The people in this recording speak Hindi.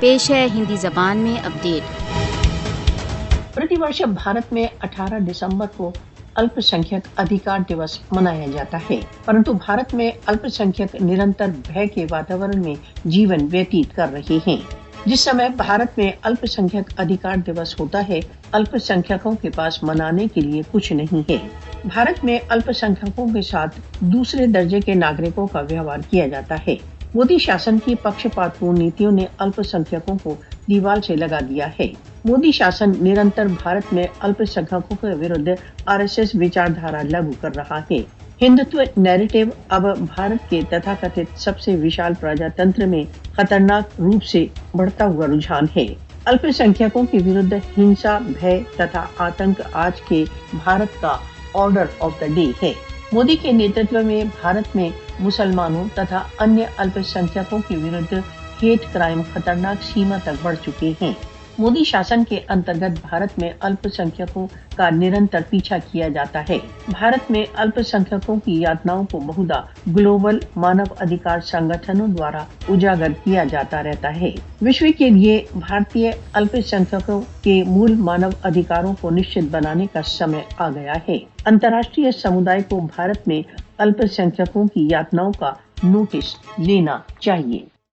पेश है हिंदी जबान में अपडेट। प्रतिवर्ष भारत में 18 दिसंबर को अल्पसंख्यक अधिकार दिवस मनाया जाता है, परंतु भारत में अल्पसंख्यक निरंतर भय के वातावरण में जीवन व्यतीत कर रहे हैं। जिस समय भारत में अल्पसंख्यक अधिकार दिवस होता है, अल्पसंख्यकों के पास मनाने के लिए कुछ नहीं है। भारत में अल्पसंख्यकों के साथ दूसरे दर्जे के नागरिकों का व्यवहार किया जाता है। मोदी शासन की पक्षपातपूर्ण नीतियों ने अल्पसंख्यकों को दीवार से लगा दिया है। मोदी शासन निरंतर भारत में अल्पसंख्यकों के विरुद्ध आरएसएस विचारधारा लागू कर रहा है। हिंदुत्व नैरेटिव अब भारत के तथाकथित सबसे विशाल प्रजातंत्र में खतरनाक रूप से बढ़ता हुआ रुझान है। अल्पसंख्यकों के विरुद्ध हिंसा, भय तथा आतंक आज के भारत का ऑर्डर ऑफ द डे है। मोदी के नेतृत्व में भारत में मुसलमानों तथा अन्य अल्पसंख्यकों के विरुद्ध हेट क्राइम खतरनाक सीमा तक बढ़ चुके हैं। मोदी शासन के अंतर्गत भारत में अल्पसंख्यकों का निरंतर पीछा किया जाता है। भारत में अल्पसंख्यकों की यातनाओं को बहुधा ग्लोबल मानव अधिकार संगठनों द्वारा उजागर किया जाता रहता है। विश्व के लिए भारतीय अल्पसंख्यकों के मूल मानव अधिकारों को निश्चित बनाने का समय आ गया है। अंतर्राष्ट्रीय समुदाय को भारत में अल्पसंख्यकों की यातनाओं का नोटिस लेना चाहिए।